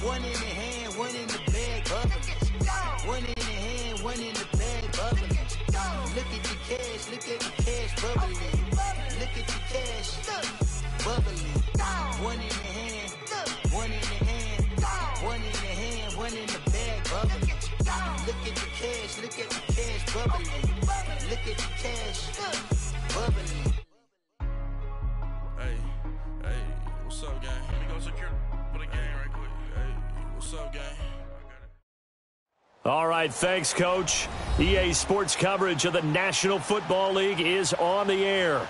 One in the hand, one in the bag, bubbling. One in the hand, one in the bag, bubbling. Look at the cash, bubbling. Look at the cash, bubbling. One in the hand, one in the hand, one in the hand, one in the bag, bubbling. Look at the cash, bubbling. Look at the cash, bubbling. Hey, what's up, gang? Let me go secure for the game right quick. Hey, what's up, gang? All right, thanks, Coach. EA Sports coverage of the National Football League is on the air.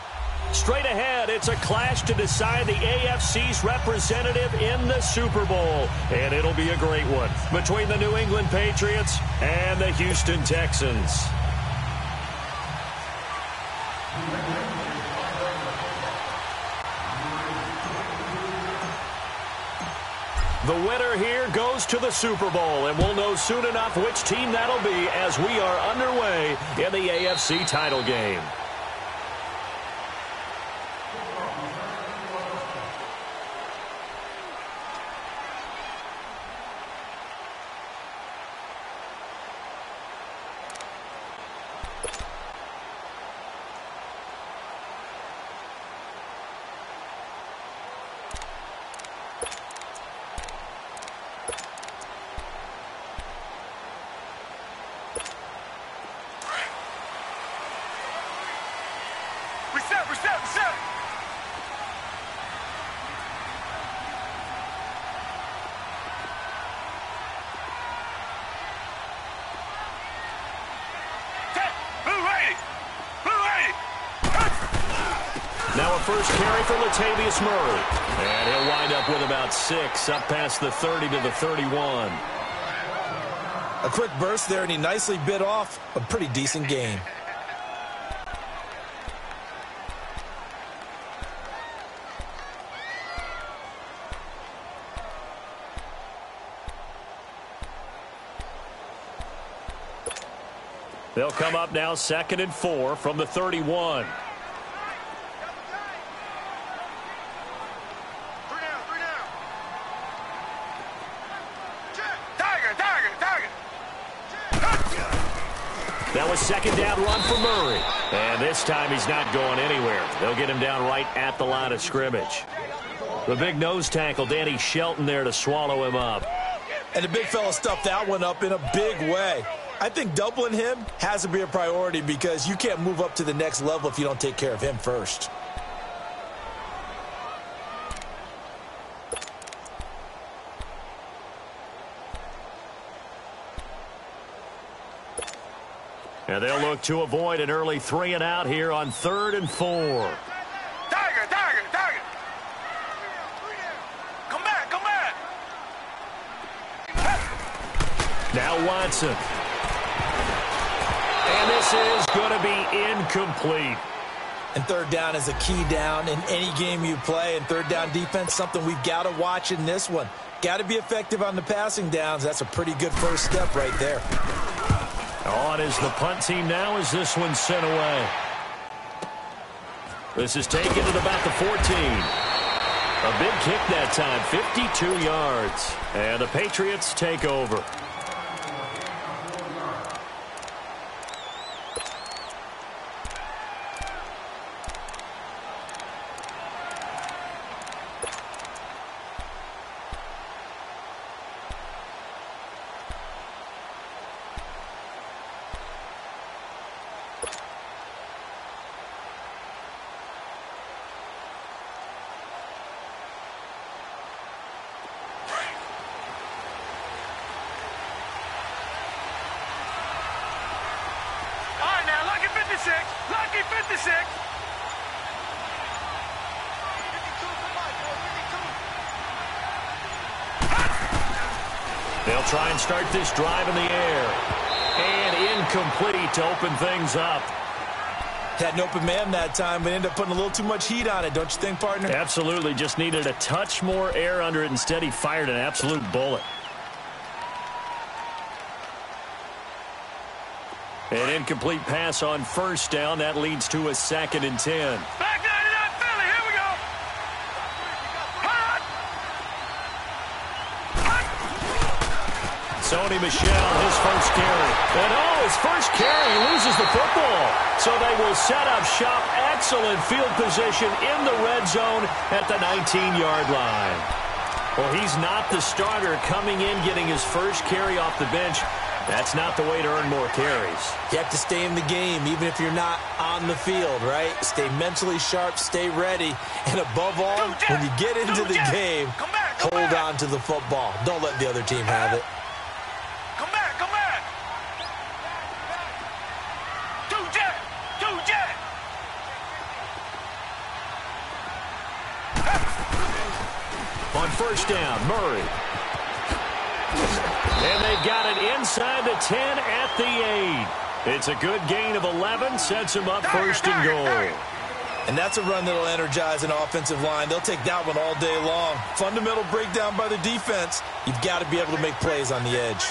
Straight ahead, it's a clash to decide the AFC's representative in the Super Bowl. And it'll be a great one between the New England Patriots and the Houston Texans. The winner here goes to the Super Bowl, and we'll know soon enough which team that'll be as we are underway in the AFC title game. Reset. Now a first carry for Latavius Murray. And he'll wind up with about 6, up past the 30 to the 31. A quick burst there, and he nicely bit off a pretty decent gain. They'll come up now 2nd and 4 from the 31. That was 2nd down run for Murray. And this time he's not going anywhere. They'll get him down right at the line of scrimmage. The big nose tackle, Danny Shelton, there to swallow him up. And the big fella stuffed that one up in a big way. I think doubling him has to be a priority because you can't move up to the next level if you don't take care of him first. And they'll look to avoid an early 3 and out here on 3rd and 4. Tiger. Come back. Now Watson. And this is going to be incomplete. And 3rd down is a key down in any game you play. And 3rd down defense, something we've got to watch in this one. Got to be effective on the passing downs. That's a pretty good first step right there. On is the punt team now as this one's sent away. This is taken at about the 14. A big kick that time, 52 yards. And the Patriots take over. Lucky 56. They'll try and start this drive in the air. And incomplete to open things up. Had an open man that time, but ended up putting a little too much heat on it, don't you think, partner? Absolutely. Just needed a touch more air under it. Instead, he fired an absolute bullet. An incomplete pass on first down. That leads to a 2nd and 10. Back 99 Philly. Here we go. Sony Michel, his first carry. And his first carry, loses the football. So they will set up shop. Excellent field position in the red zone at the 19-yard line. Well, he's not the starter coming in, getting his first carry off the bench. That's not the way to earn more carries. You have to stay in the game, even if you're not on the field, right? Stay mentally sharp, stay ready, and above all, when you get into the game, hold on to the football. Don't let the other team have it. Come back, come back. Two-jet, two-jet. On first down, Murray. And they've got it inside the 10 at the 8. It's a good gain of 11, sets him up first and goal. And that's a run that'll energize an offensive line. They'll take that one all day long. Fundamental breakdown by the defense. You've got to be able to make plays on the edge.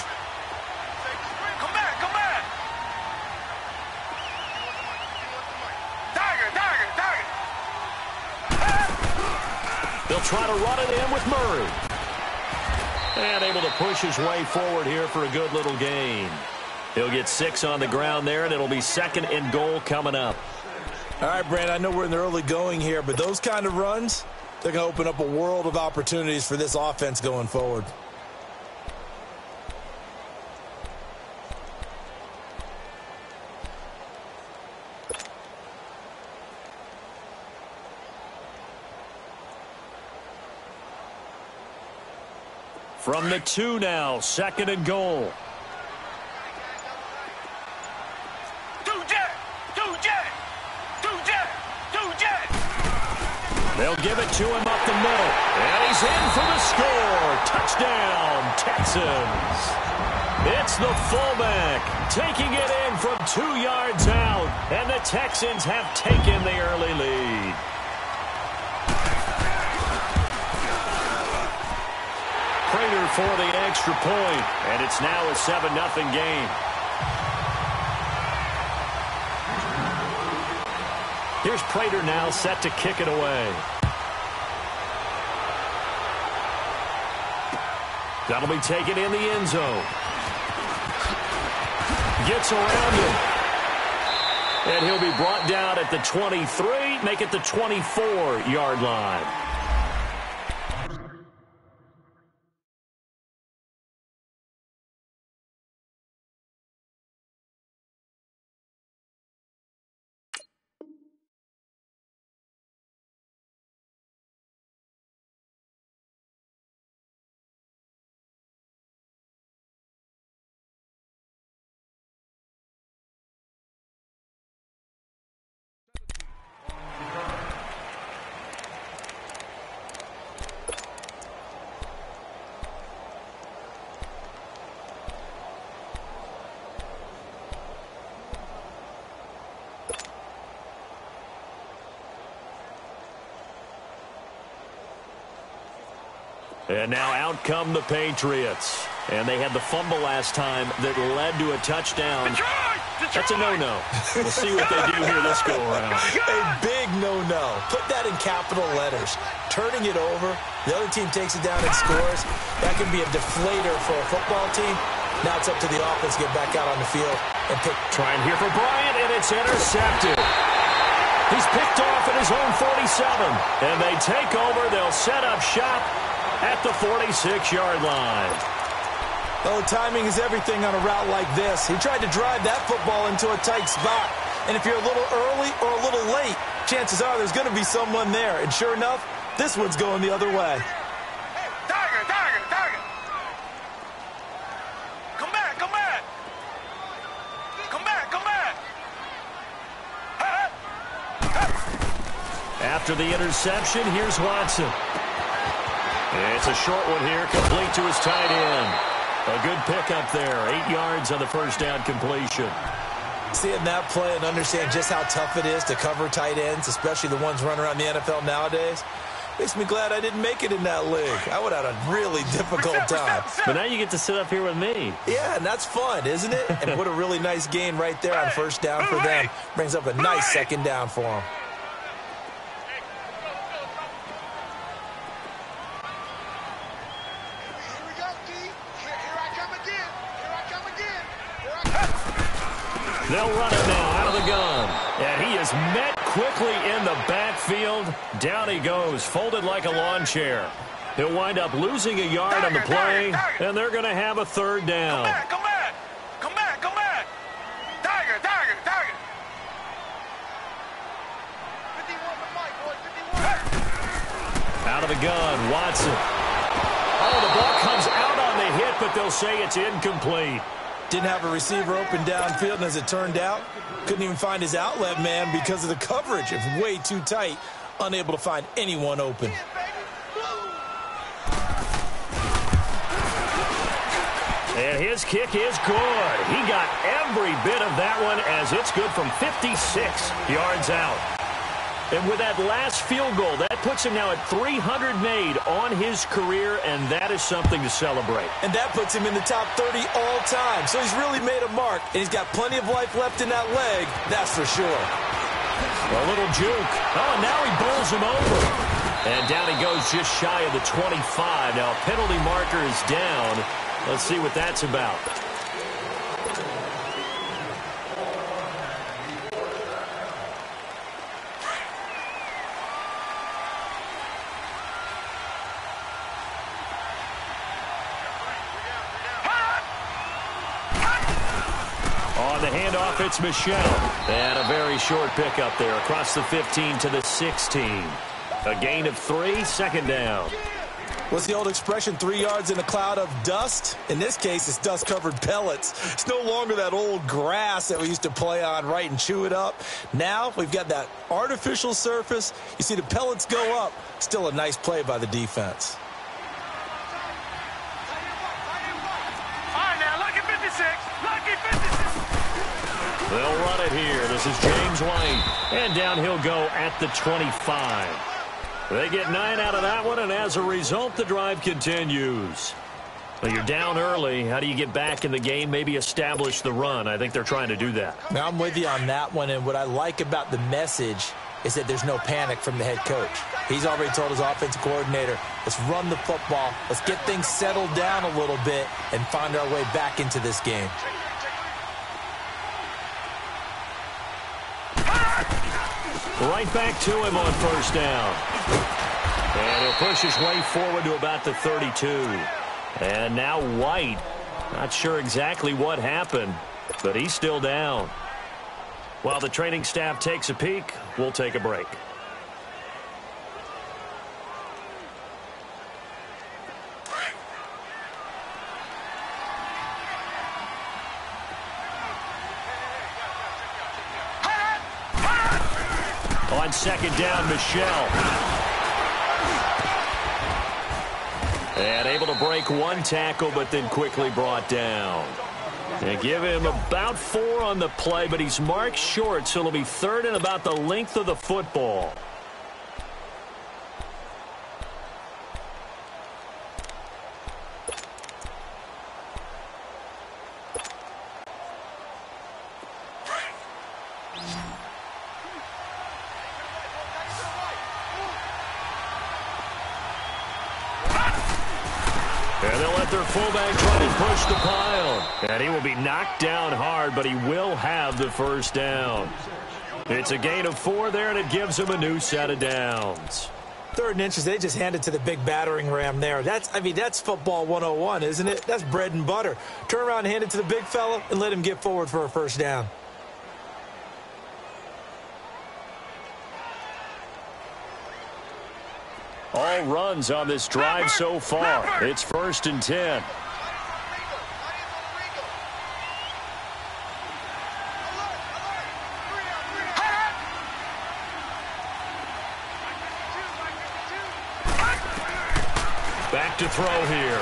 Come back, come back. Tiger, tiger, tiger. They'll try to run it in with Murray. And able to push his way forward here for a good little gain. He'll get 6 on the ground there, and it'll be second and goal coming up. All right, Brand, I know we're in the early going here, but those kind of runs, they're going to open up a world of opportunities for this offense going forward. From the 2 now, second and goal. Two-jet, two-jet, two-jet, two-jet. They'll give it to him up the middle. And he's in for the score. Touchdown, Texans. It's the fullback taking it in from 2 yards out. And the Texans have taken the early lead. Prater for the extra point, and it's now a 7-0 game. Here's Prater now set to kick it away. That'll be taken in the end zone. Gets around him. And he'll be brought down at the 23, make it the 24-yard line. And now out come the Patriots. And they had the fumble last time that led to a touchdown. That's a no-no. We'll see what they do here this go-around. A big no-no. Put that in capital letters. Turning it over, the other team takes it down and scores. That can be a deflator for a football team. Now it's up to the offense to get back out on the field and pick. Trying here for Bryant, and it's intercepted. He's picked off at his own 47. And they take over. They'll set up shop at the 46-yard line. Oh, timing is everything on a route like this. He tried to drive that football into a tight spot. And if you're a little early or a little late, chances are there's going to be someone there. And sure enough, this one's going the other way. Tiger, tiger, tiger. Come back, come back. Come back, come back. After the interception, here's Watson. It's a short one here, complete to his tight end. A good pickup there, 8 yards on the first down completion. Seeing that play and understand just how tough it is to cover tight ends, especially the ones running around the NFL nowadays, makes me glad I didn't make it in that league. I would have had a really difficult time. But now you get to sit up here with me. Yeah, and that's fun, isn't it? And what a really nice gain right there on first down for them. Brings up a nice second down for them. Here we go, D. Here I come again. They'll run it now out of the gun. And he is met quickly in the backfield. Down he goes, folded like a lawn chair. He'll wind up losing a yard on the play, and they're going to have a third down. Come back. Tiger. 51. Out of the gun, Watson. Oh, the ball comes out on the hit, but they'll say it's incomplete. Didn't have a receiver open downfield, and as it turned out, couldn't even find his outlet man because of the coverage. It's way too tight, unable to find anyone open. And his kick is good. He got every bit of that one as it's good from 56 yards out. And with that last field goal, that puts him now at 300 made on his career, and that is something to celebrate. And that puts him in the top 30 all time. So he's really made a mark, and he's got plenty of life left in that leg, that's for sure. A little juke. Oh, and now he bowls him over. And down he goes just shy of the 25. Now a penalty marker is down. Let's see what that's about. On the handoff, it's Michel. And a very short pickup there across the 15 to the 16. A gain of 3, second down. What's the old expression, 3 yards in a cloud of dust? In this case, it's dust-covered pellets. It's no longer that old grass that we used to play on, right, and chew it up. Now we've got that artificial surface. You see the pellets go up. Still a nice play by the defense. They'll run it here. This is James White. And down he'll go at the 25. They get 9 out of that one, and as a result, the drive continues. Well, you're down early. How do you get back in the game, maybe establish the run? I think they're trying to do that. Now, I'm with you on that one, and what I like about the message is that there's no panic from the head coach. He's already told his offensive coordinator, let's run the football, let's get things settled down a little bit, and find our way back into this game. Right back to him on first down. And he'll push his way forward to about the 32. And now White. Not sure exactly what happened, but he's still down. While the training staff takes a peek, we'll take a break. On second down, Michel. And able to break one tackle, but then quickly brought down. They give him about 4 on the play, but he's marked short, so it'll be third and about the length of the football. And they'll let their fullback try and push the pile. And he will be knocked down hard, but he will have the first down. It's a gain of 4 there, and it gives him a new set of downs. 3rd and inches, they just handed to the big battering ram there. That's football 101, isn't it? That's bread and butter. Turn around and hand it to the big fella and let him get forward for a first down. All runs on this drive so far. It's 1st and 10. Back to throw here.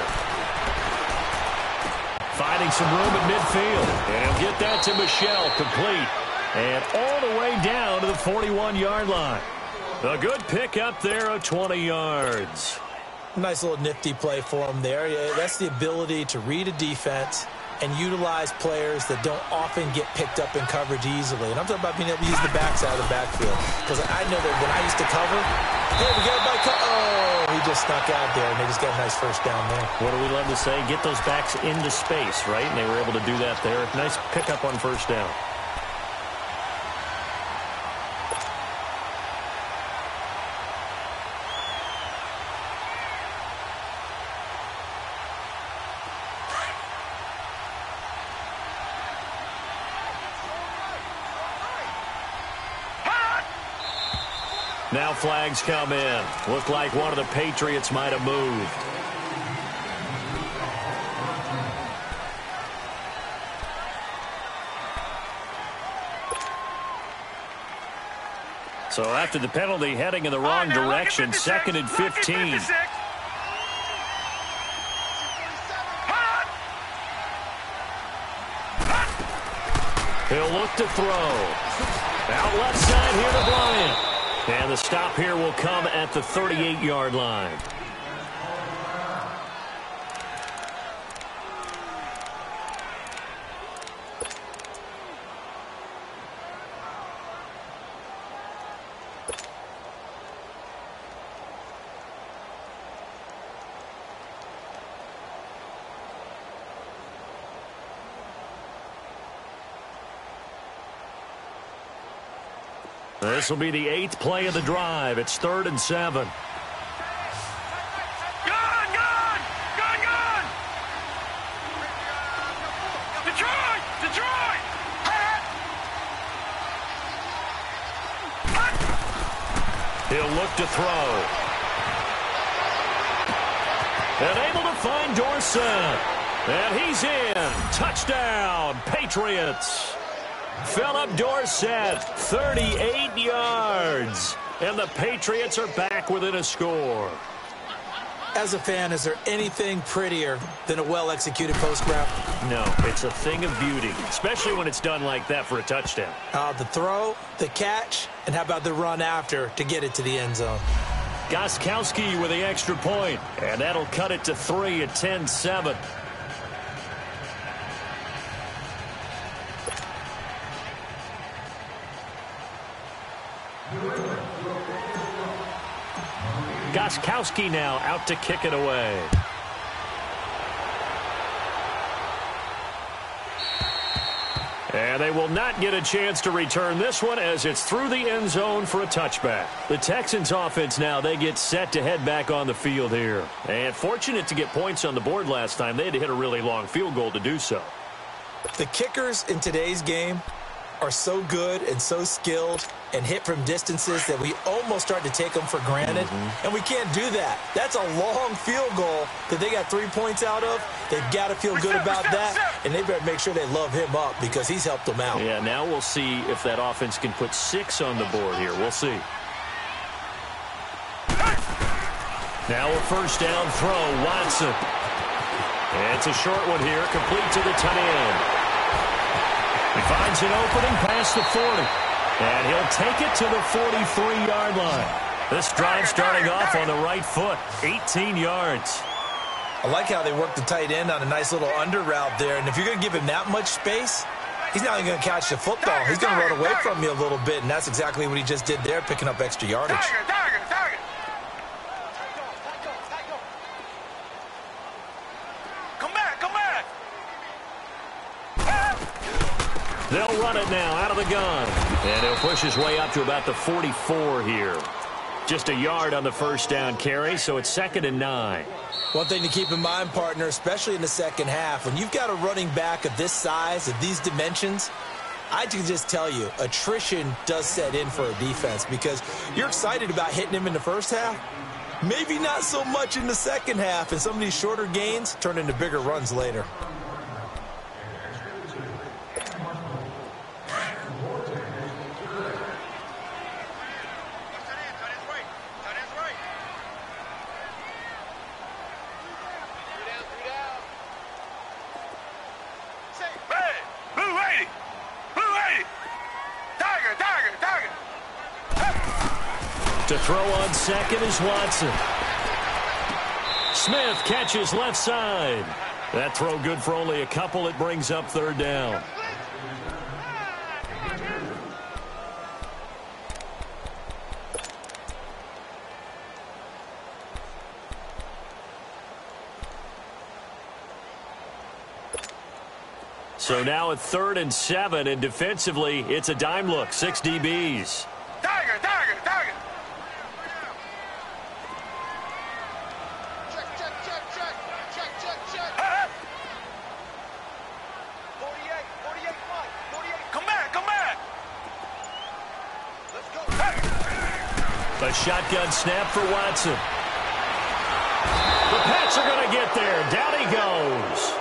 Finding some room at midfield. And he'll get that to Michel, complete. And all the way down to the 41-yard line. A good pickup there of 20 yards. Nice little nifty play for him there. Yeah, that's the ability to read a defense and utilize players that don't often get picked up in coverage easily. And I'm talking about being able to use the backside of the backfield. Because I know that when I used to cover, hey, we got a bike. Oh, he just snuck out there, and they just got a nice first down there. What do we love to say? Get those backs into space, right? And they were able to do that there. Nice pickup on first down. Now flags come in. Looked like one of the Patriots might have moved. So after the penalty, heading in the wrong direction, 2nd and 15. He'll look to throw. Out left side here to Bryant. And the stop here will come at the 38-yard line. This will be the 8th play of the drive. It's 3rd and 7. Gun! Detroit! He'll look to throw. And able to find Dorsett. And he's in. Touchdown, Patriots. Philip Dorsett, 38 yards. And the Patriots are back within a score. As a fan, is there anything prettier than a well-executed post route? No, it's a thing of beauty, especially when it's done like that for a touchdown. The throw, the catch, and how about the run after to get it to the end zone? Gostkowski with the extra point, and that'll cut it to 3 at 10-7. Gostkowski now out to kick it away. And they will not get a chance to return this one as it's through the end zone for a touchback. The Texans offense now, they get set to head back on the field here. And fortunate to get points on the board last time. They had to hit a really long field goal to do so. The kickers in today's game are so good and so skilled and hit from distances that we almost start to take them for granted. And we can't do that. That's a long field goal that they got 3 points out of. They've got to feel good about that, and they better make sure they love him up because he's helped them out. Yeah, now we'll see if that offense can put 6 on the board here. We'll see. Now a first down throw, Watson. It's a short one here, complete to the tight end. He finds an opening past the 40. And he'll take it to the 43-yard line. This drive starting off on the right foot, 18 yards. I like how they work the tight end on a nice little under route there. And if you're going to give him that much space, he's not even going to catch the football. He's going to run away from you a little bit, and that's exactly what he just did there, picking up extra yardage. Target. Come back. They'll run it now out of the gun. And he'll push his way up to about the 44 here. Just a yard on the first down carry, so it's 2nd and 9. One thing to keep in mind, partner, especially in the second half, when you've got a running back of this size, of these dimensions, I can just tell you, attrition does set in for a defense because you're excited about hitting him in the first half. Maybe not so much in the second half, and some of these shorter gains turn into bigger runs later. To throw on second is Watson. Smith catches left side. That throw good for only a couple. It brings up 3rd down. So now at 3rd and 7, and defensively, it's a dime look. 6 DBs. Tiger. Check. 48, Come back. Let's go. A shotgun snap for Watson. The Pats are going to get there. Down he goes.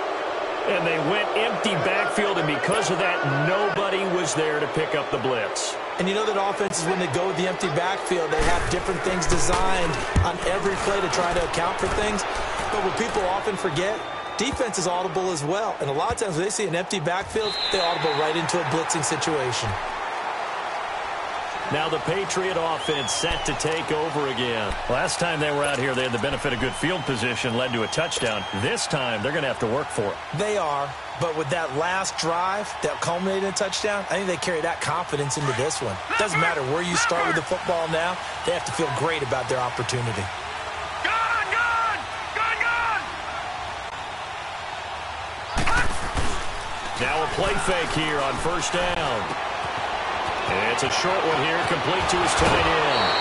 And they went empty backfield, and because of that, nobody was there to pick up the blitz. And you know that offenses, when they go with the empty backfield, they have different things designed on every play to try to account for things. But what people often forget, defense is audible as well. And a lot of times when they see an empty backfield, they audible right into a blitzing situation. Now the Patriot offense set to take over again. Last time they were out here, they had the benefit of good field position, led to a touchdown. This time, they're going to have to work for it. They are, but with that last drive that culminated in a touchdown, I think they carry that confidence into this one. Doesn't matter where you start with the football now, they have to feel great about their opportunity. Now a play fake here on first down. It's a short one here, complete to his tight end.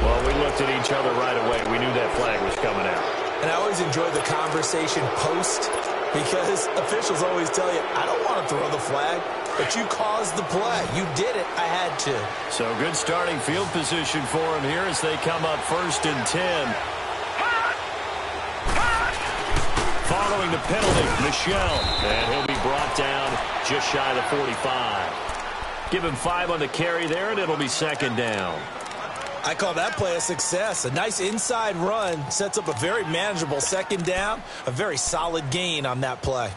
Well, we looked at each other right away. We knew that flag was coming out. And I always enjoy the conversation post because officials always tell you, I don't want to throw the flag, but you caused the play. You did it. I had to. So good starting field position for him here as they come up 1st and 10. Following the penalty, Michel, and he'll be brought down just shy of the 45. Give him 5 on the carry there, and it'll be 2nd down. I call that play a success. A nice inside run sets up a very manageable 2nd down, a very solid gain on that play.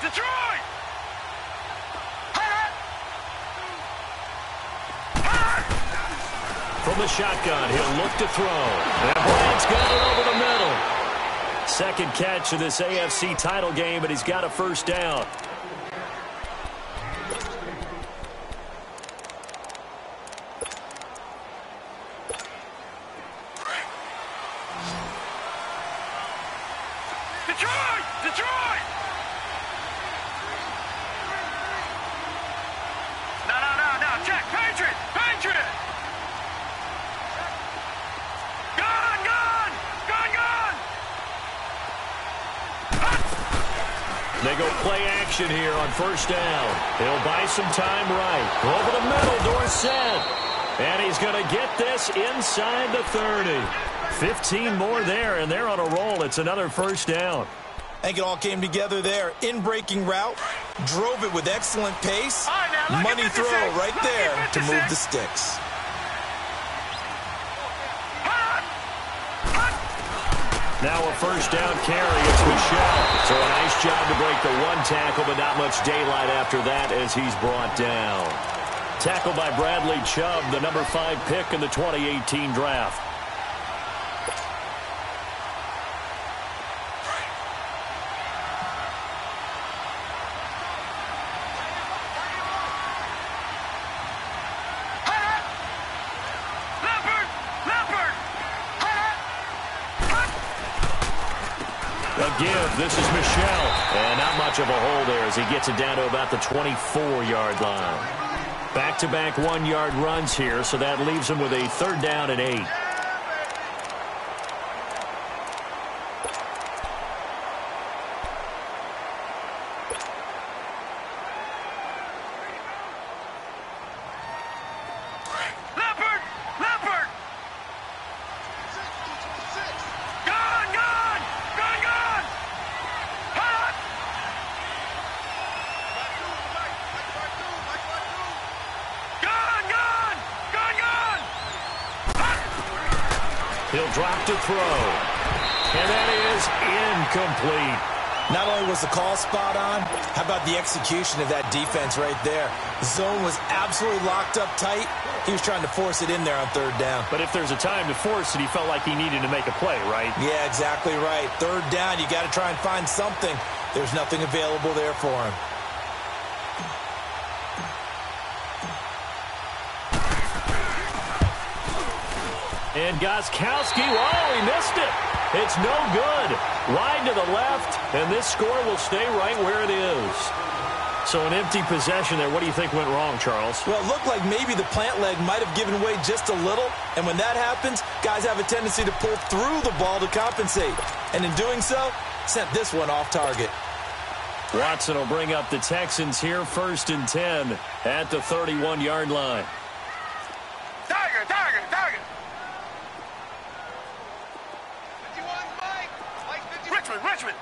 Detroit! From the shotgun, he'll look to throw. And Bryant's got it over the middle. 2nd catch of this AFC title game, but he's got a 1st down. Detroit! No, check, Patriot! Gun! They go play action here on 1st down. He'll buy some time right. Over the middle, Dorsett. And he's going to get this inside the 30. 15 more there, and they're on a roll. It's another 1st down. I think it all came together there. In-breaking route, drove it with excellent pace. Money throw right there to move the sticks. Now a 1st down carry. It's Michel. So a nice job to break the 1 tackle, but not much daylight after that as he's brought down. Tackled by Bradley Chubb, the number 5 pick in the 2018 draft. Give. This is Michel. And not much of a hole there as he gets it down to about the 24-yard line. Back-to-back 1-yard runs here, so that leaves him with a 3rd down and 8. He'll drop to throw. And that is incomplete. Not only was the call spot on, how about the execution of that defense right there? The zone was absolutely locked up tight. He was trying to force it in there on 3rd down. But if there's a time to force it, he felt like he needed to make a play, right? Yeah, exactly right. 3rd down, you got to try and find something. There's nothing available there for him. And Gostkowski, he missed it. It's no good. Wide to the left, and this score will stay right where it is. So an empty possession there. What do you think went wrong, Charles? Well, it looked like maybe the plant leg might have given way just a little. And when that happens, guys have a tendency to pull through the ball to compensate. And in doing so, sent this one off target. Watson will bring up the Texans here 1st and 10 at the 31-yard line. Tiger, Tiger, Tiger. Richmond, Richmond.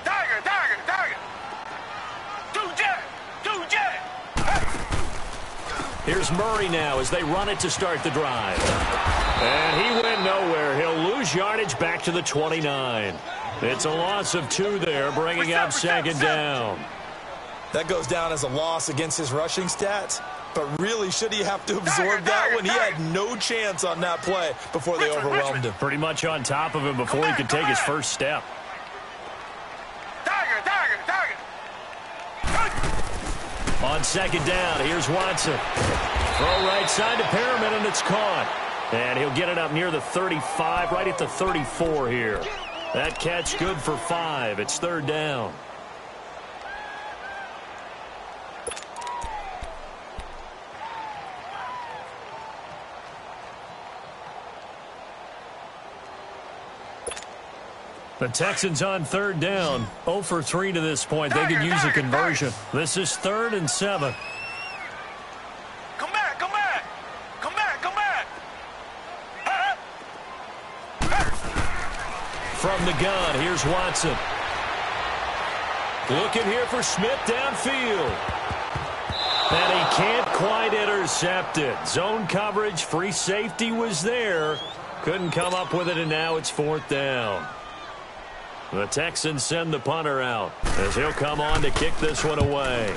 Tiger, Tiger, Tiger. Two jet. Here's Murray now as they run it to start the drive. And he went nowhere. He'll lose yardage back to the 29. It's a loss of 2 there, bringing up 2nd down. That goes down as a loss against his rushing stats. But really, should he have to absorb that one? He had no chance on that play before they overwhelmed him. Pretty much on top of him before he could take his first step. On 2nd down, here's Watson. Throw right side to Perriman, and it's caught. And he'll get it up near the 35, right at the 34 here. That catch good for 5. It's 3rd down. The Texans on 3rd down. 0 for 3 to this point. They could use a conversion. This is 3rd and 7. Come back, come back. Come back, come back. From the gun, here's Watson. Looking here for Smith downfield. And he can't quite intercept it. Zone coverage, free safety was there. Couldn't come up with it, and now it's 4th down. The Texans send the punter out as he'll come on to kick this one away.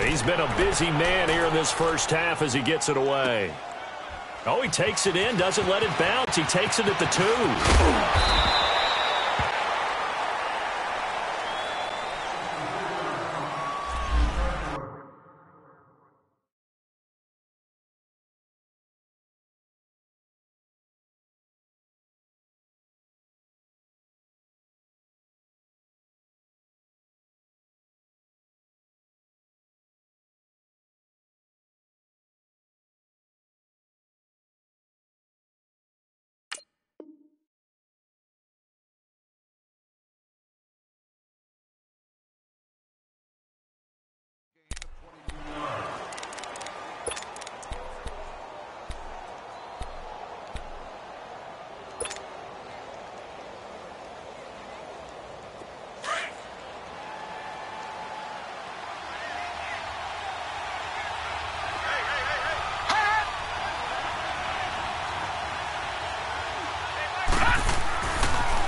He's been a busy man here in this first half as he gets it away. Oh, he takes it in, doesn't let it bounce. He takes it at the 2.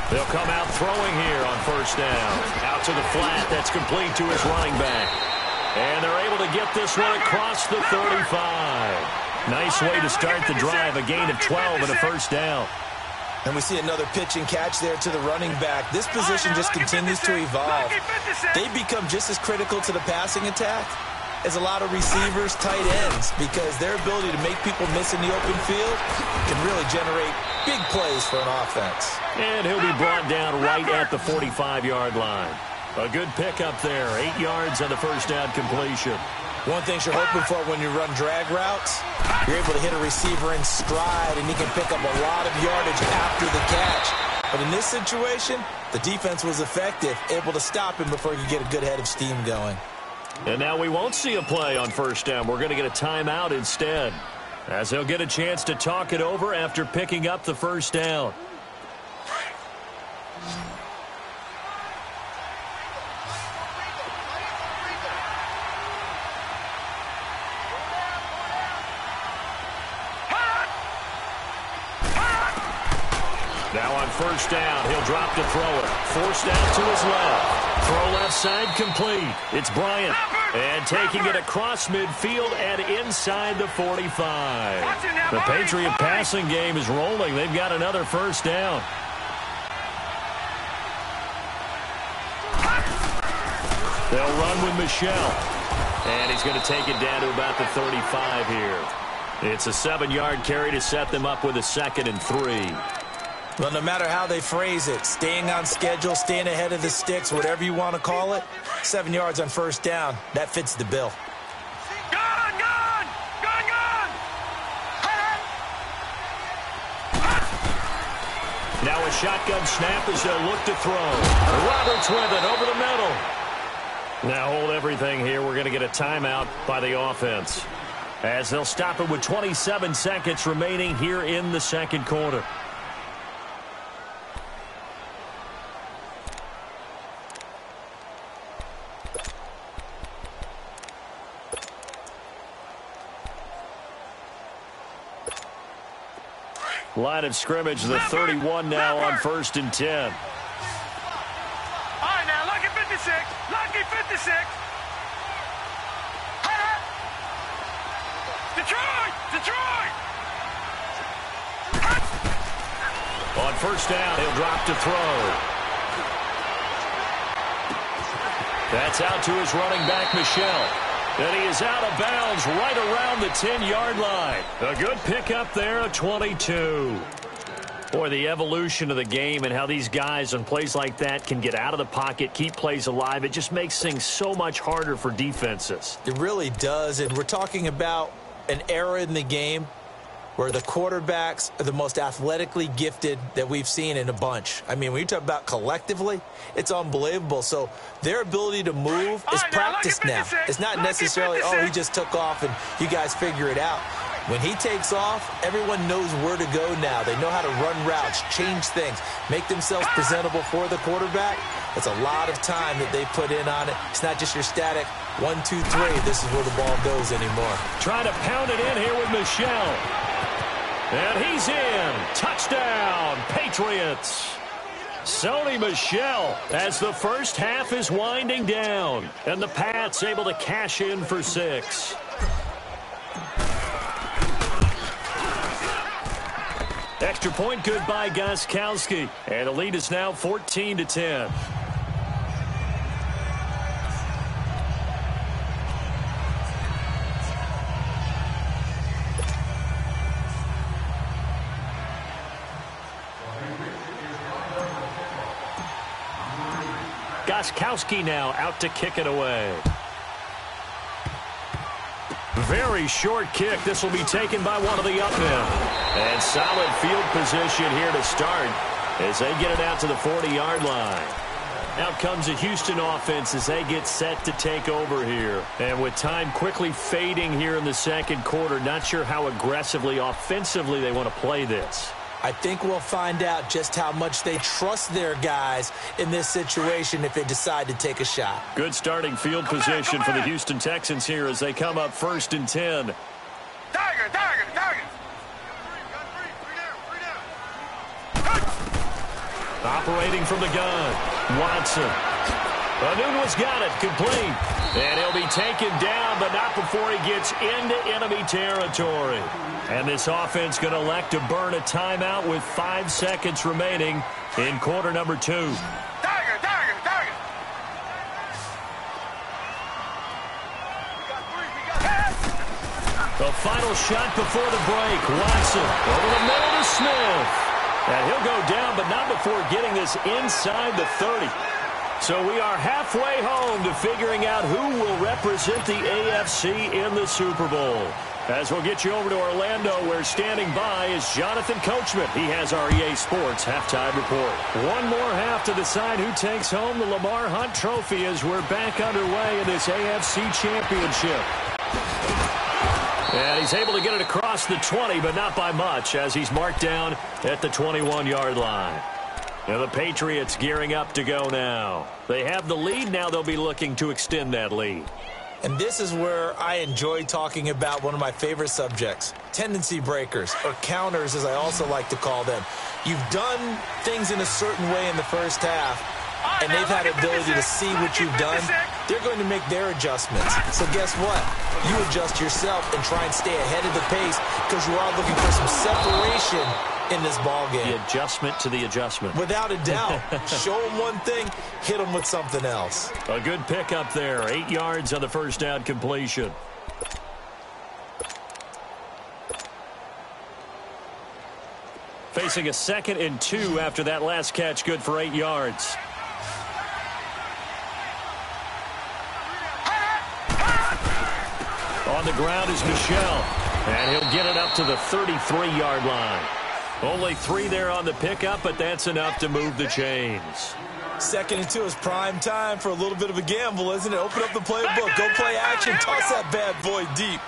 They'll come out throwing here on 1st down. Out to the flat. That's complete to his running back. And they're able to get this one across the 35. Nice way to start the drive. A gain of 12 and a 1st down. And we see another pitch and catch there to the running back. This position just continues to evolve. They become just as critical to the passing attack as a lot of receivers, tight ends, because their ability to make people miss in the open field can really generate big plays for an offense. And he'll be brought down right at the 45-yard line. A good pickup there. 8 yards on the 1st down completion. One thing you're hoping for when you run drag routes, you're able to hit a receiver in stride, and he can pick up a lot of yardage after the catch. But in this situation, the defense was effective, able to stop him before he could get a good head of steam going. And now we won't see a play on 1st down. We're going to get a timeout instead, as they'll get a chance to talk it over after picking up the 1st down. Now on 1st down, he'll drop to throw it. Forced out to his left. Throw left side complete. It's Bryant. And taking it across midfield and inside the 45. The Patriot passing game is rolling. They've got another 1st down. They'll run with Michelle. And he's going to take it down to about the 35 here. It's a 7-yard carry to set them up with a 2nd and 3. Well, no matter how they phrase it, staying on schedule, staying ahead of the sticks, whatever you want to call it, 7 yards on first down, that fits the bill. Gun! Gun! Gun! Gun! Now a shotgun snap as they'll look to throw. Roberts with it over the middle. Now hold everything here. We're going to get a timeout by the offense, as they'll stop it with 27 seconds remaining here in the second quarter. Line of scrimmage, the 31 now on 1st and 10. All right, now, lucky 56. Lucky 56. Detroit! Detroit! On first down, he'll drop to throw. That's out to his running back, Michel. And he is out of bounds right around the 10-yard line. A good pickup there, a 22. Boy, the evolution of the game and how these guys on plays like that can get out of the pocket, keep plays alive, it just makes things so much harder for defenses. It really does, and we're talking about an era in the game where the quarterbacks are the most athletically gifted that we've seen in a bunch. I mean, when you talk about collectively, it's unbelievable. So their ability to move is practiced now. It's not necessarily, oh, he just took off and you guys figure it out. When he takes off, everyone knows where to go now. They know how to run routes, change things, make themselves presentable for the quarterback. It's a lot of time that they put in on it. It's not just your static 1, 2, 3. This is where the ball goes anymore. Trying to pound it in here with Michel. And he's in. Touchdown, Patriots. Sony Michel as the first half is winding down. And the Pats able to cash in for 6. Extra point good by Gostkowski. And the lead is now 14-10. Gostkowski now out to kick it away. Very short kick. This will be taken by one of the up men. And solid field position here to start as they get it out to the 40-yard line. Out comes the Houston offense as they get set to take over here. And with time quickly fading here in the second quarter, not sure how aggressively, offensively they want to play this. I think we'll find out just how much they trust their guys in this situation if they decide to take a shot. Good starting field position for the Houston Texans here as they come up 1st and 10. Tiger! Tiger! Tiger! Operating from the gun, Watson. Anunwa's got it, complete. And he'll be taken down, but not before he gets into enemy territory. And this offense going to elect to burn a timeout with 5 seconds remaining in quarter number 2. Tiger! Tiger! Tiger! The final shot before the break. Watson over the middle to Smith. And he'll go down, but not before getting this inside the 30. So we are halfway home to figuring out who will represent the AFC in the Super Bowl. As we'll get you over to Orlando, where standing by is Jonathan Coachman. He has our EA Sports halftime report. One more half to decide who takes home the Lamar Hunt Trophy as we're back underway in this AFC Championship. And he's able to get it across the 20, but not by much, as he's marked down at the 21-yard line. Now the Patriots gearing up to go now. They have the lead. Now they'll be looking to extend that lead. And this is where I enjoy talking about one of my favorite subjects, tendency breakers, or counters as I also like to call them. You've done things in a certain way in the first half, and they've had the ability to see what you've done. They're going to make their adjustments. So guess what? You adjust yourself and try and stay ahead of the pace because you are looking for some separation in this ball game. The adjustment to the adjustment. Without a doubt. Show them one thing, hit them with something else. A good pickup there. 8 yards on the first down completion. Facing a 2nd and 2 after that last catch, good for 8 yards. On the ground is Michel, and he'll get it up to the 33-yard line. Only 3 there on the pickup, but that's enough to move the chains. 2nd and 2 is prime time for a little bit of a gamble, isn't it? Open up the playbook, go play action, toss that bad boy deep.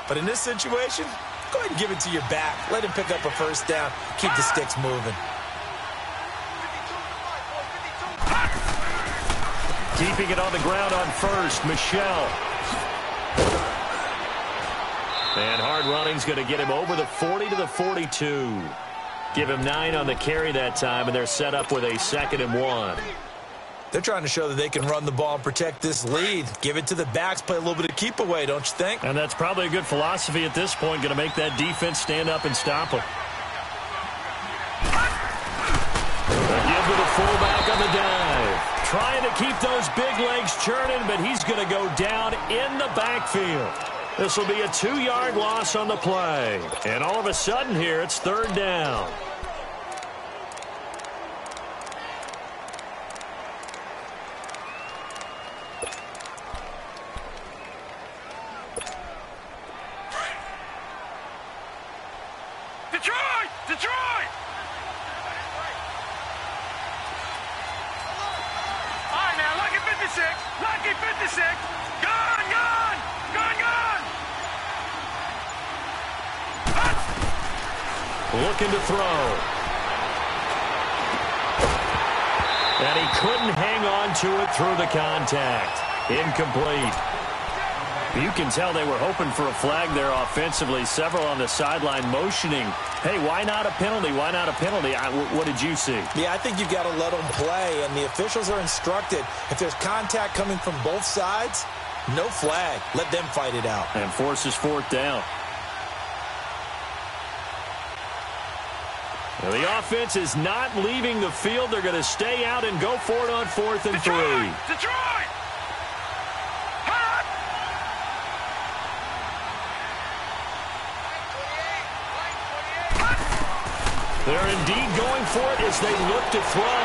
But in this situation, go ahead and give it to your back. Let him pick up a first down. Keep the sticks moving. Keeping it on the ground on first, Michel. And hard running's going to get him over the 40 to the 42. Give him 9 on the carry that time, and they're set up with a 2nd and 1. They're trying to show that they can run the ball and protect this lead. Give it to the backs, play a little bit of keep away, don't you think? And that's probably a good philosophy at this point, going to make that defense stand up and stop them. A give to the fullback on the dive. Trying to keep those big legs churning, but he's going to go down in the backfield. This will be a 2-yard loss on the play. And all of a sudden here, it's 3rd down. Detroit! Detroit! All right, now, lucky 56. Lucky 56. Gone, gone! Gone, gone! Looking to throw. And he couldn't hang on to it through the contact. Incomplete. You can tell they were hoping for a flag there offensively. Several on the sideline motioning, hey, why not a penalty? Why not a penalty? What did you see? Yeah, I think you've got to let them play, and the officials are instructed. If there's contact coming from both sides, no flag. Let them fight it out. And forces 4th down. Now, the offense is not leaving the field. They're going to stay out and go for it on 4th and 3. Detroit! They're indeed going for it as they look to throw.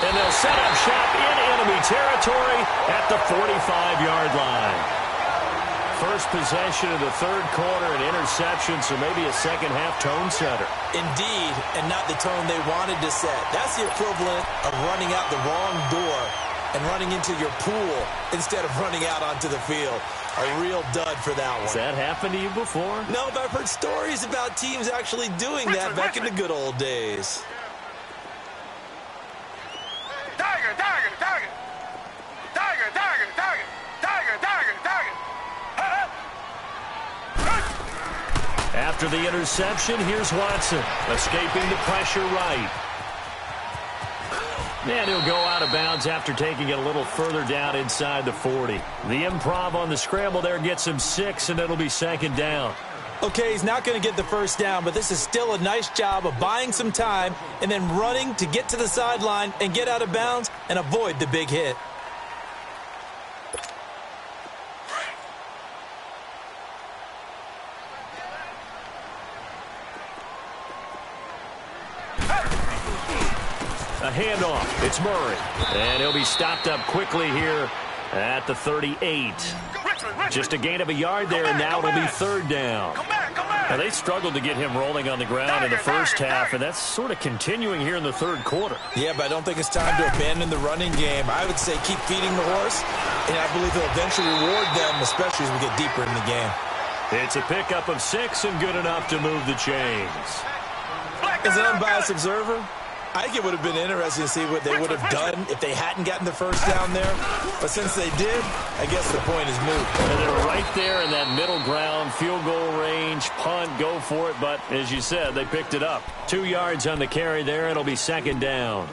And they'll set up shop in enemy territory at the 45-yard line. First possession of the 3rd quarter, an interception, so maybe a second-half tone setter. Indeed, and not the tone they wanted to set. That's the equivalent of running out the wrong door and running into your pool instead of running out onto the field. A real dud for that one. Has that happened to you before? No, but I've heard stories about teams actually doing that back in the good old days. Tiger, tiger, tiger. Tiger, tiger, tiger. Tiger, tiger, tiger. After the interception, here's Watson, escaping the pressure right. And he'll go out of bounds after taking it a little further down inside the 40. The improv on the scramble there gets him 6, and it'll be 2nd down. Okay, he's not going to get the first down, but this is still a nice job of buying some time and then running to get to the sideline and get out of bounds and avoid the big hit. A handoff. It's Murray. And he'll be stopped up quickly here at the 38. Just a gain of a yard there, and now it'll be 3rd down. Now, they struggled to get him rolling on the ground in the first half, and that's sort of continuing here in the 3rd quarter. Yeah, but I don't think it's time to abandon the running game. I would say keep feeding the horse, and I believe he'll eventually reward them, especially as we get deeper in the game. It's a pickup of 6 and good enough to move the chains. As an unbiased observer, I think it would have been interesting to see what they would have done if they hadn't gotten the first down there. But since they did, I guess the point is moot. And they're right there in that middle ground, field goal range, punt, go for it. But as you said, they picked it up. 2 yards on the carry there. It'll be 2nd down.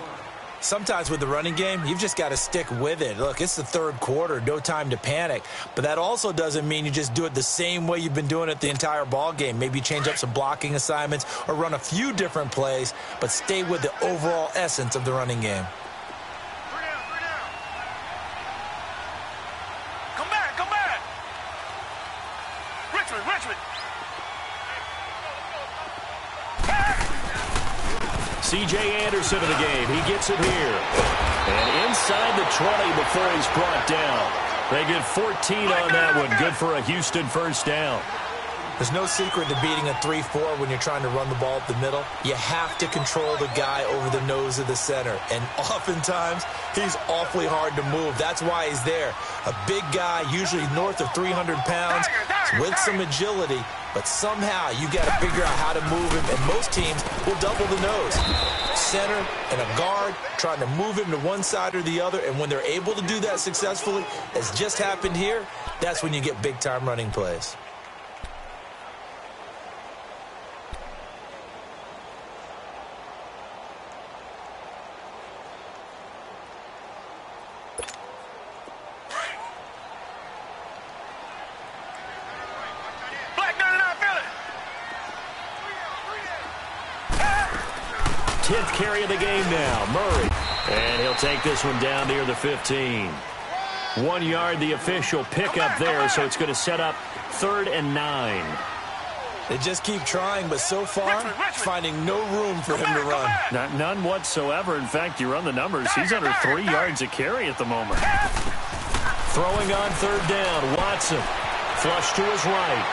Sometimes with the running game, you've just got to stick with it. Look, it's the 3rd quarter, no time to panic. But that also doesn't mean you just do it the same way you've been doing it the entire ball game. Maybe change up some blocking assignments or run a few different plays, but stay with the overall essence of the running game. Come back, come back. Richmond. C.J. Anderson in the game. He gets it here. And inside the 20 before he's brought down. They get 14 on that one. Good for a Houston first down. There's no secret to beating a 3-4 when you're trying to run the ball up the middle. You have to control the guy over the nose of the center. And oftentimes, he's awfully hard to move. That's why he's there. A big guy, usually north of 300 pounds, with some agility. But somehow, you got to figure out how to move him. And most teams will double the nose. Center and a guard trying to move him to one side or the other. And when they're able to do that successfully, as just happened here, that's when you get big-time running plays. Carry of the game now, Murray. And he'll take this one down near the 15. 1 yard, the official pickup there, so it's going to set up 3rd and 9. They just keep trying, but so far, finding no room for him to run. None whatsoever. In fact, you run the numbers. He's under 3 yards a carry at the moment. Throwing on 3rd down, Watson. Flush to his right.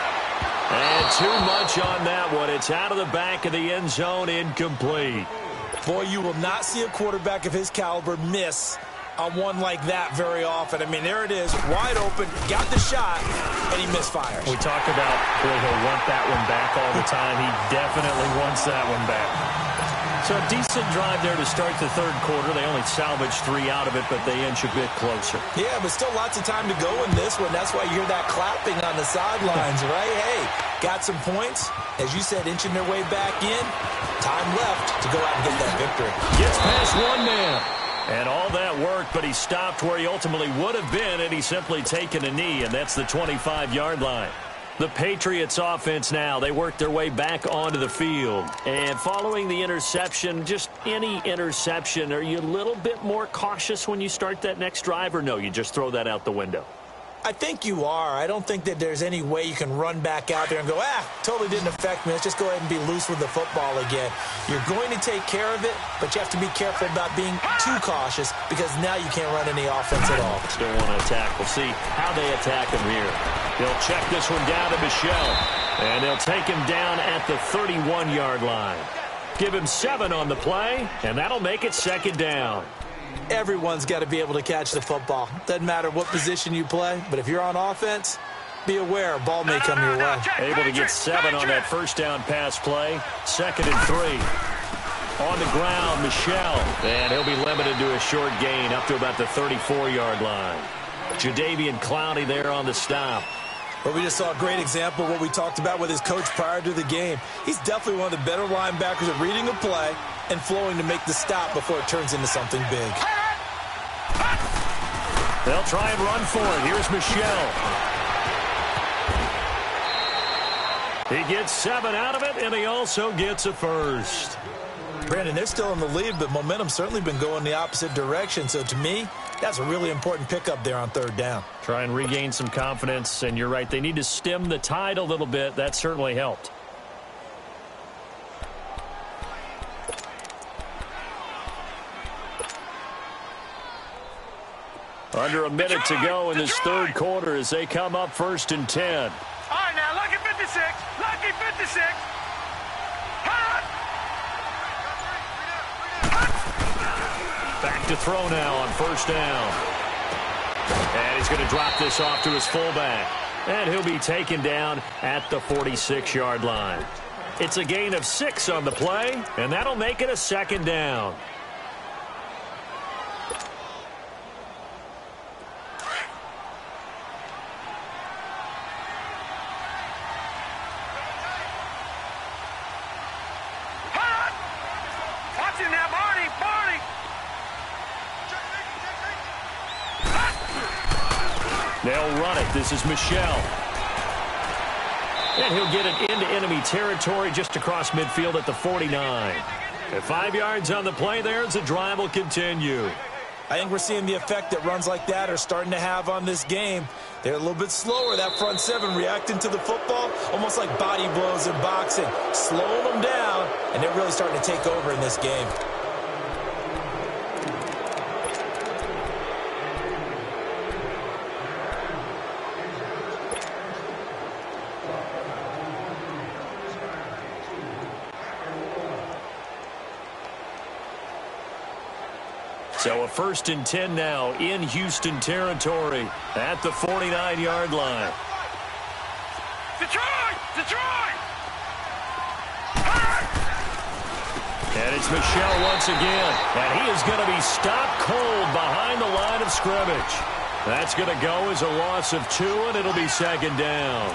And too much on that one. It's out of the back of the end zone, incomplete. Boy, you will not see a quarterback of his caliber miss on one like that very often. I mean, there it is, wide open, got the shot, and he misfires. We talk about, boy, he'll want that one back all the time. He definitely wants that one back. So a decent drive there to start the 3rd quarter. They only salvaged 3 out of it, but they inch a bit closer. Yeah, but still lots of time to go in this one. That's why you hear that clapping on the sidelines, right? Hey, got some points. As you said, inching their way back in. Time left to go out and get that victory. Gets past one man. And all that work, but he stopped where he ultimately would have been, and he's simply taken a knee, and that's the 25-yard line. The Patriots offense now, they work their way back onto the field. And following the interception, just any interception, are you a little bit more cautious when you start that next drive, or no, you just throw that out the window? I think you are. I don't think that there's any way you can run back out there and go, totally didn't affect me. Let's just go ahead and be loose with the football again. You're going to take care of it, but you have to be careful about being too cautious because now you can't run any offense at all. Still want to attack. We'll see how they attack him here. They'll check this one down to Michel, and they'll take him down at the 31-yard line. Give him 7 on the play, and that'll make it 2nd down. Everyone's got to be able to catch the football. Doesn't matter what position you play, but if you're on offense, be aware a ball may come your way. Able to get 7 on that first down pass play. 2nd and 3. On the ground, Michel. And he'll be limited to a short gain up to about the 34-yard line. Jadeveon Clowney there on the stop. But we just saw a great example of what we talked about with his coach prior to the game. He's definitely one of the better linebackers at reading a play and flowing to make the stop before it turns into something big. They'll try and run for it. Here's Michel. He gets 7 out of it, and he also gets a first. Brandon, they're still in the lead, but momentum's certainly been going the opposite direction. So to me, that's a really important pickup there on 3rd down. Try and regain some confidence, and you're right. They need to stem the tide a little bit. That certainly helped. Under a minute to go in this 3rd quarter as they come up 1st and 10. All right, now, lucky 56. Lucky 56. Back to throw now on 1st down. And he's going to drop this off to his fullback. And he'll be taken down at the 46-yard line. It's a gain of 6 on the play, and that'll make it a 2nd down. They'll run it. This is Michel. And he'll get it into enemy territory just across midfield at the 49. At 5 yards on the play there as the drive will continue. I think we're seeing the effect that runs like that are starting to have on this game. They're a little bit slower, that front seven, reacting to the football, almost like body blows in boxing, slowing them down, and they're really starting to take over in this game. So a 1st and 10 now in Houston territory at the 49-yard line. Detroit! Detroit! And it's Michel once again. And he is going to be stopped cold behind the line of scrimmage. That's going to go as a loss of 2, and it'll be 2nd down.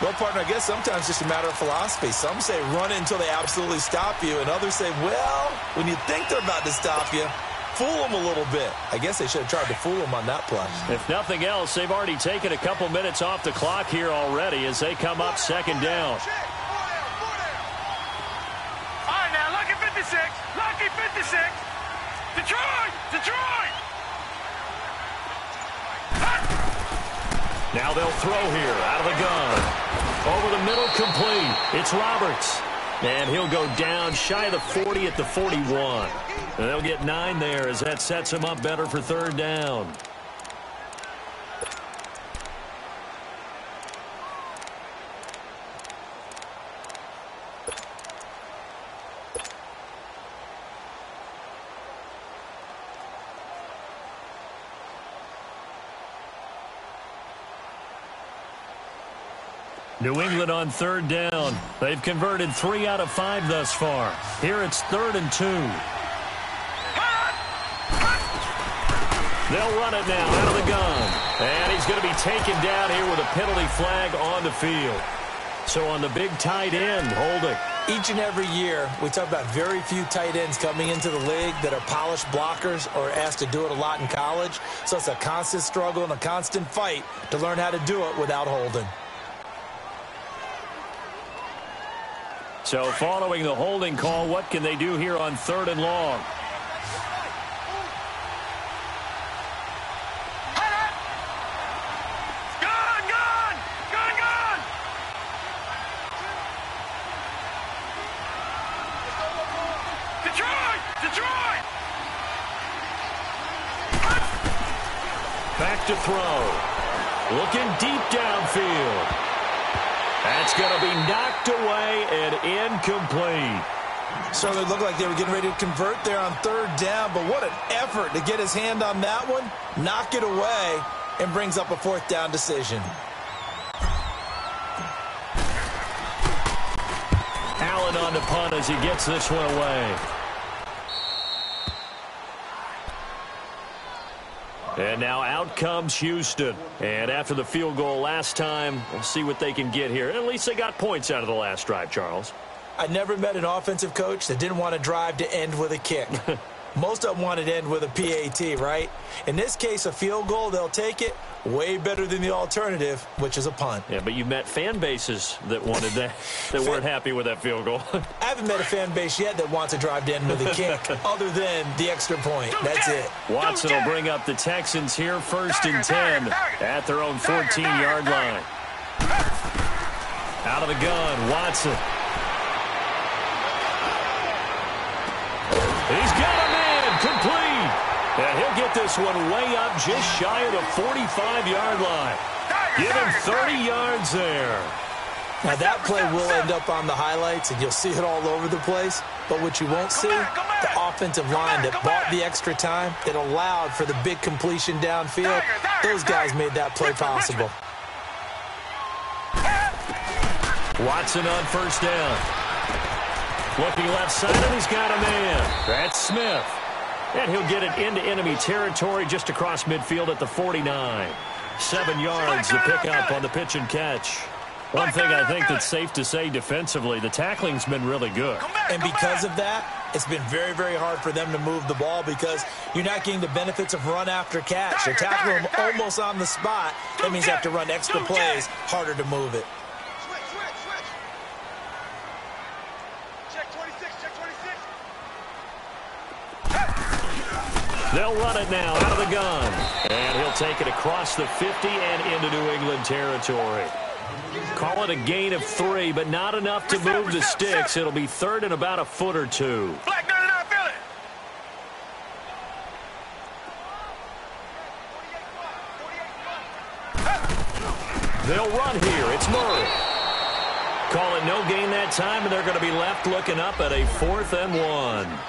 Well, partner, I guess sometimes it's just a matter of philosophy. Some say run it until they absolutely stop you, and others say, well, when you think they're about to stop you, fool them a little bit. I guess they should have tried to fool them on that play. If nothing else, they've already taken a couple minutes off the clock here already as they come up 2nd down. All right, now, lucky 56. Lucky 56. Detroit! Detroit! Now they'll throw here out of the gun. Over the middle, complete. It's Roberts. And he'll go down shy of the 40 at the 41. And they'll get 9 there as that sets him up better for 3rd down. New England on 3rd down. They've converted 3 out of 5 thus far. Here it's 3rd and 2. They'll run it now out of the gun. And he's going to be taken down here with a penalty flag on the field. So on the big tight end, holding. Each and every year, we talk about very few tight ends coming into the league that are polished blockers or asked to do it a lot in college. So it's a constant struggle and a constant fight to learn how to do it without holding. So following the holding call, what can they do here on 3rd and long? Back to throw. Looking deep downfield. That's going to be knocked away and incomplete. So they looked like they were getting ready to convert there on 3rd down, but what an effort to get his hand on that one, knock it away, and brings up a 4th down decision. Allen on the punt as he gets this one away. And now out comes Houston. And after the field goal last time, we'll see what they can get here. At least they got points out of the last drive, Charles. I never met an offensive coach that didn't want to drive to end with a kick. Most of them wanted to end with a PAT, right? In this case, a field goal, they'll take it. Way better than the alternative, which is a punt. Yeah, but you've met fan bases that wanted that, that weren't happy with that field goal. I haven't met a fan base yet that wants to drive to end with a kick, other than the extra point. That's it. Watson will bring up the Texans here, 1st and 10 at their own 14-yard line. Out of the gun, Watson. He's got a man, complete. And he'll get this one way up just shy of the 45-yard line. Give him 30 yards there. Now that play will end up on the highlights, and you'll see it all over the place. But what you won't see, the offensive line that bought the extra time, it allowed for the big completion downfield. Those guys made that play possible. Watson on 1st down. Looking left side, and he's got a man. That's Smith. And he'll get it into enemy territory just across midfield at the 49. 7 yards to pick up on the pitch and catch. One thing I think that's safe to say defensively, the tackling's been really good. And because of that, it's been very, very hard for them to move the ball because you're not getting the benefits of run after catch. You're tackling them almost on the spot. That means you have to run extra plays, harder to move it. They'll run it now out of the gun. And he'll take it across the 50 and into New England territory. Call it a gain of 3, but not enough to move the sticks. It'll be third and about a foot or two. Black 99, feel it. They'll run here. It's Murray. Call it no gain that time, and they're going to be left looking up at a 4th and 1.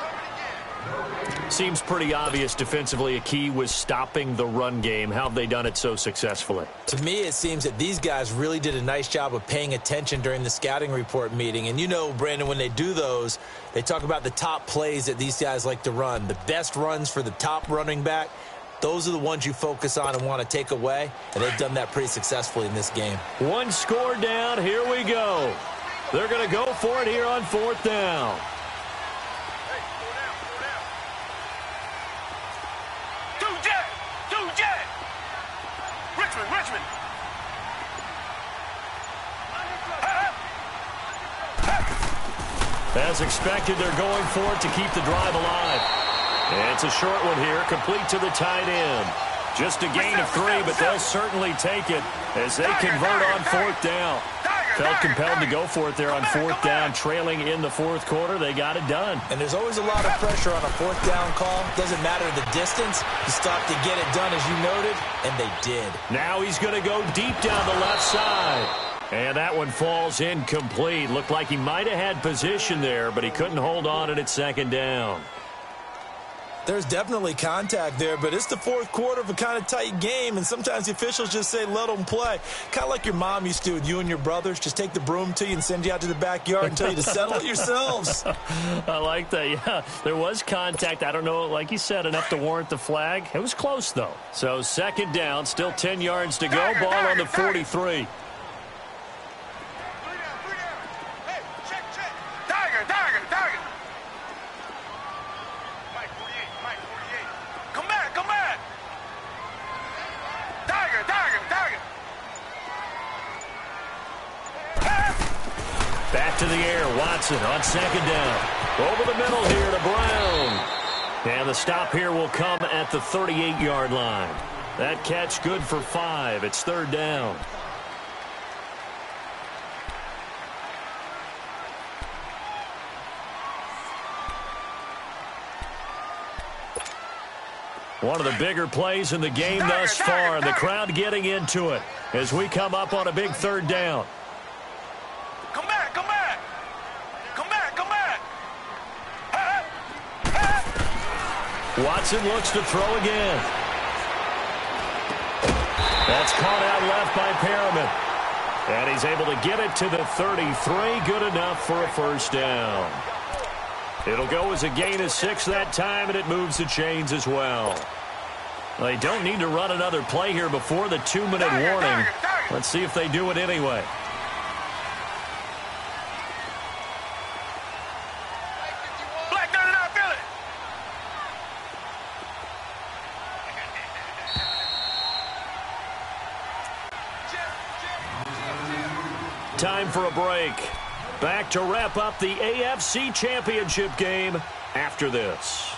Seems pretty obvious defensively a key was stopping the run game. How have they done it so successfully? To me, it seems that these guys really did a nice job of paying attention during the scouting report meeting. And you know, Brandon, when they do those, they talk about the top plays that these guys like to run. The best runs for the top running back, those are the ones you focus on and want to take away. And they've done that pretty successfully in this game. One score down. Here we go. They're going to go for it here on 4th down. Richmond. As expected, they're going for it to keep the drive alive. And it's a short one here, complete to the tight end. Just a gain of 3, but they'll certainly take it as they convert on 4th down. Felt compelled to go for it there on 4th down, trailing in the 4th quarter. They got it done. And there's always a lot of pressure on a 4th down call. Doesn't matter the distance. You stop to get it done, as you noted, and they did. Now he's going to go deep down the left side. And that one falls incomplete. Looked like he might have had position there, but he couldn't hold on it at 2nd down. There's definitely contact there, but it's the 4th quarter of a kind of tight game, and sometimes the officials just say, let them play. Kind of like your mom used to with you and your brothers. Just take the broom to you and send you out to the backyard and tell you to settle it yourselves. I like that, yeah. There was contact. I don't know, like you said, enough to warrant the flag. It was close, though. So 2nd down, still 10 yards to go. Ball on the 43. Back to the air, Watson on 2nd down. Over the middle here to Brown. And the stop here will come at the 38-yard line. That catch good for 5. It's 3rd down. One of the bigger plays in the game thus far, and the crowd getting into it as we come up on a big 3rd down. Watson looks to throw again. That's caught out left by Perriman. And he's able to get it to the 33. Good enough for a 1st down. It'll go as a gain of 6 that time, and it moves the chains as well. They don't need to run another play here before the 2-minute warning. Let's see if they do it anyway. Time for a break. Back to wrap up the AFC Championship game after this.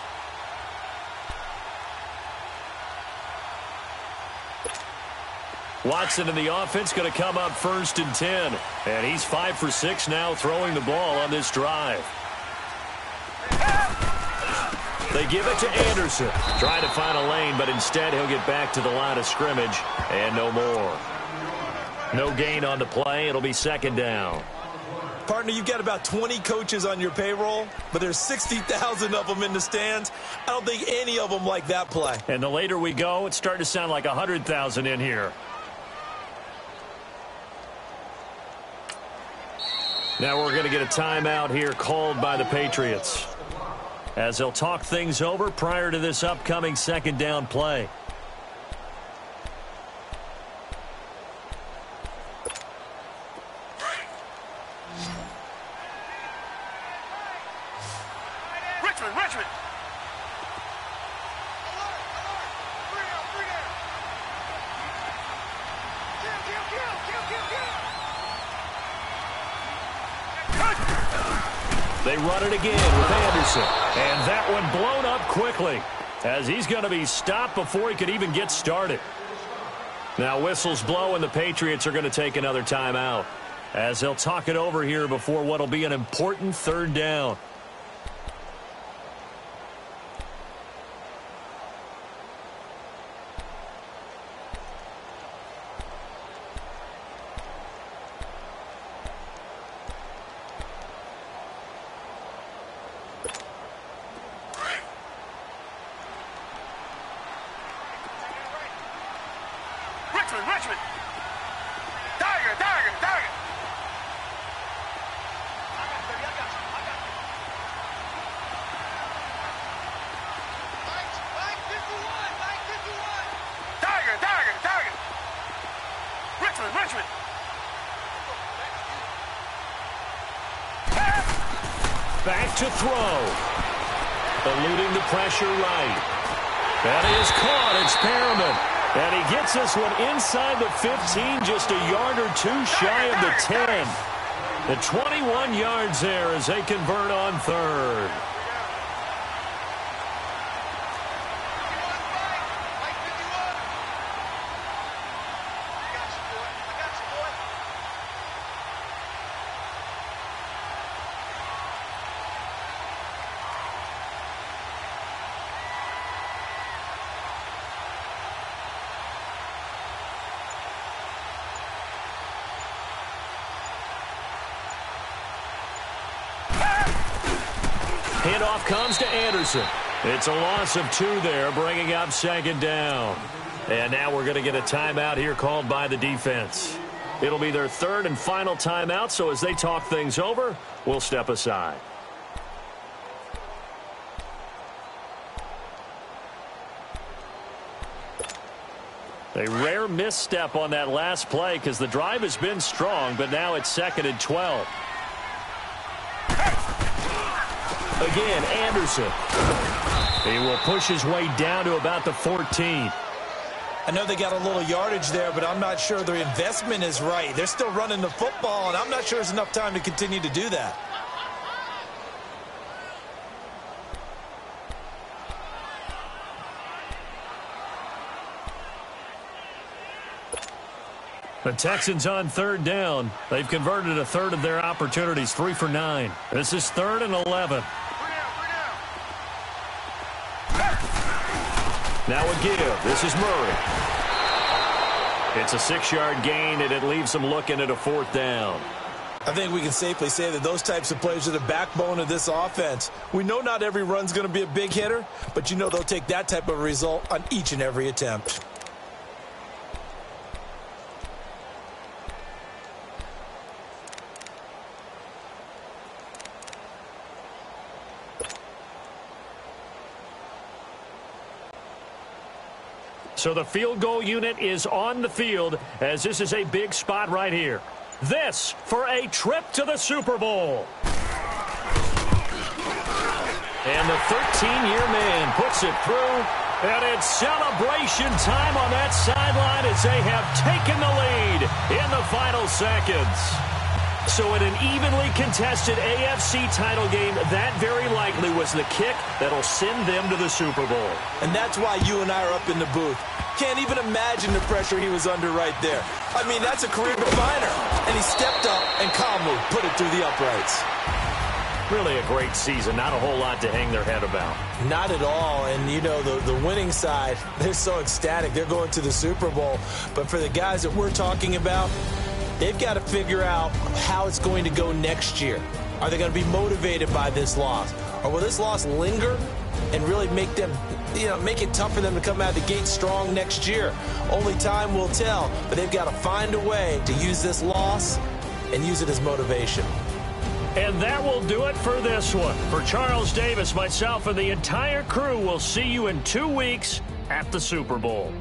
Watson in the offense going to come up 1st and 10. And he's 5 for 6 now throwing the ball on this drive. They give it to Anderson. Trying to find a lane, but instead he'll get back to the line of scrimmage and no more. No gain on the play. It'll be 2nd down. Partner, you've got about 20 coaches on your payroll, but there's 60,000 of them in the stands. I don't think any of them like that play. And the later we go, it's starting to sound like 100,000 in here. Now we're going to get a timeout here called by the Patriots, as they'll talk things over prior to this upcoming 2nd down play. Richmond. They run it again with Anderson. And that one blown up quickly. as he's going to be stopped before he could even get started. Now whistles blow and the Patriots are going to take another timeout as they'll talk it over here before what will be an important third down. Richmond. Tiger. Tiger. Richmond. Back to throw. Eluding the pressure right. That is caught. It's Perriman. And he gets this one inside the 15, just a yard or two shy of the 10. The 21 yards there as they convert on third. Handoff comes to Anderson. It's a loss of 2 there, bringing up second down. And now we're going to get a timeout here called by the defense. It'll be their third and final timeout, so as they talk things over, we'll step aside. A rare misstep on that last play because the drive has been strong, but now it's 2nd and 12. Again, Anderson. He will push his way down to about the 14. I know they got a little yardage there, but I'm not sure their investment is right. They're still running the football, and I'm not sure there's enough time to continue to do that. The Texans on third down. They've converted a third of their opportunities, 3 for 9. This is 3rd and 11. Now a give. This is Murray. It's a 6-yard gain, and it leaves them looking at a 4th down. I think we can safely say that those types of plays are the backbone of this offense. We know not every run's going to be a big hitter, but you know they'll take that type of result on each and every attempt. So the field goal unit is on the field as this is a big spot right here. This for a trip to the Super Bowl. And the 13-year man puts it through. And it's celebration time on that sideline as they have taken the lead in the final seconds. So in an evenly contested AFC title game, that very likely was the kick that'll send them to the Super Bowl. And that's why you and I are up in the booth. Can't even imagine the pressure he was under right there. I mean, that's a career definer. And he stepped up and calmly put it through the uprights. Really a great season. Not a whole lot to hang their head about. Not at all. And, you know, the winning side, they're so ecstatic. They're going to the Super Bowl. But for the guys that we're talking about, they've got to figure out how it's going to go next year. Are they going to be motivated by this loss? Or will this loss linger and really make them, make it tough for them to come out of the gate strong next year? Only time will tell, but they've got to find a way to use this loss and use it as motivation. And that will do it for this one. For Charles Davis, myself, and the entire crew, we'll see you in 2 weeks at the Super Bowl.